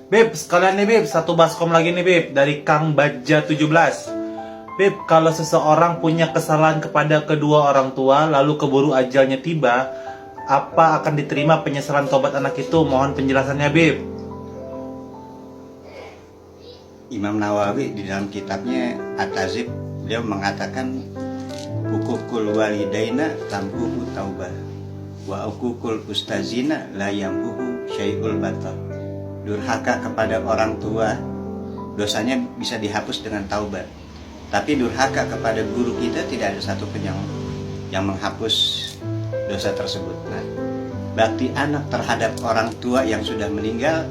Beb, sekalian nih Beb, satu baskom lagi nih Beb, dari Kang Baja 17. Beb, kalau seseorang punya kesalahan kepada kedua orang tua, lalu keburu ajalnya tiba, apa akan diterima penyesalan tobat anak itu? Mohon penjelasannya Beb. Imam Nawawi di dalam kitabnya At-Tazib, dia mengatakan hukukul walidaina tamhuhu taubah wa hukukul ustazina la yamhuhu syai'ul batal. Durhaka kepada orang tua dosanya bisa dihapus dengan taubat, tapi durhaka kepada guru kita tidak ada satupun yang menghapus dosa tersebut. Nah, bakti anak terhadap orang tua yang sudah meninggal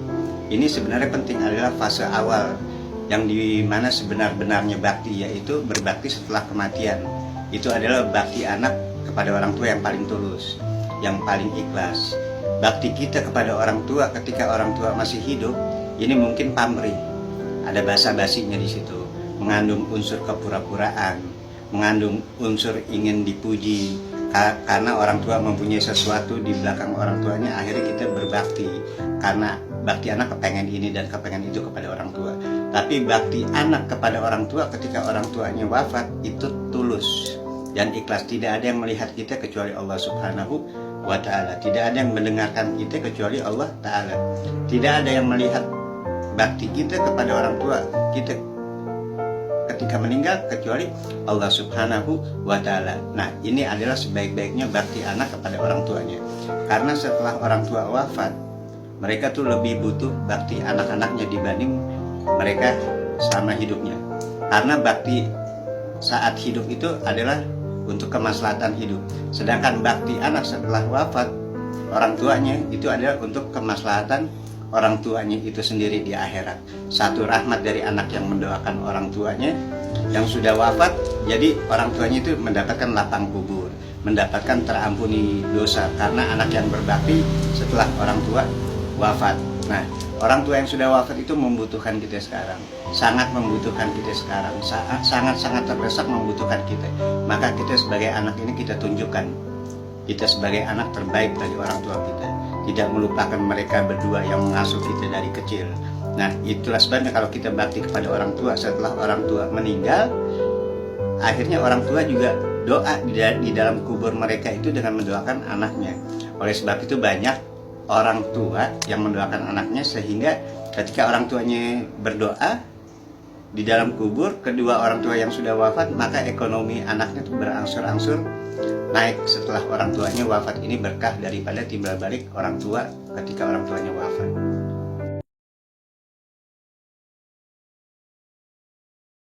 ini sebenarnya penting, adalah fase awal yang dimana sebenar-benarnya bakti, yaitu berbakti setelah kematian. Itu adalah bakti anak kepada orang tua yang paling tulus, yang paling ikhlas. Bakti kita kepada orang tua ketika orang tua masih hidup ini mungkin pamrih, ada basa-basinya di situ, mengandung unsur kepura-puraan, mengandung unsur ingin dipuji karena orang tua mempunyai sesuatu di belakang orang tuanya. Akhirnya kita berbakti karena bakti anak kepengen ini dan kepengen itu kepada orang tua. Tapi bakti anak kepada orang tua ketika orang tuanya wafat itu tulus dan ikhlas. Tidak ada yang melihat kita kecuali Allah Subhanahu wa ta'ala. Tidak ada yang mendengarkan kita kecuali Allah ta'ala. Tidak ada yang melihat bakti kita kepada orang tua kita ketika meninggal kecuali Allah Subhanahu wa ta'ala. Nah, ini adalah sebaik-baiknya bakti anak kepada orang tuanya. Karena setelah orang tua wafat, mereka tuh lebih butuh bakti anak-anaknya dibanding mereka selama hidupnya. Karena bakti saat hidup itu adalah untuk kemaslahatan hidup. Sedangkan bakti anak setelah wafat orang tuanya itu adalah untuk kemaslahatan orang tuanya itu sendiri di akhirat. Satu rahmat dari anak yang mendoakan orang tuanya yang sudah wafat, jadi orang tuanya itu mendapatkan lapang kubur, mendapatkan terampuni dosa karena anak yang berbakti setelah orang tua wafat. Nah, orang tua yang sudah wafat itu membutuhkan kita sekarang, sangat membutuhkan kita sekarang, sangat terdesak membutuhkan kita. Maka kita sebagai anak ini kita tunjukkan kita sebagai anak terbaik bagi orang tua kita, tidak melupakan mereka berdua yang mengasuh kita dari kecil. Nah, itulah sebabnya kalau kita bakti kepada orang tua setelah orang tua meninggal, akhirnya orang tua juga doa di dalam kubur mereka itu dengan mendoakan anaknya. Oleh sebab itu banyak orang tua yang mendoakan anaknya, sehingga ketika orang tuanya berdoa di dalam kubur kedua orang tua yang sudah wafat, maka ekonomi anaknya itu berangsur-angsur naik setelah orang tuanya wafat. Ini berkah daripada timbal balik orang tua ketika orang tuanya wafat.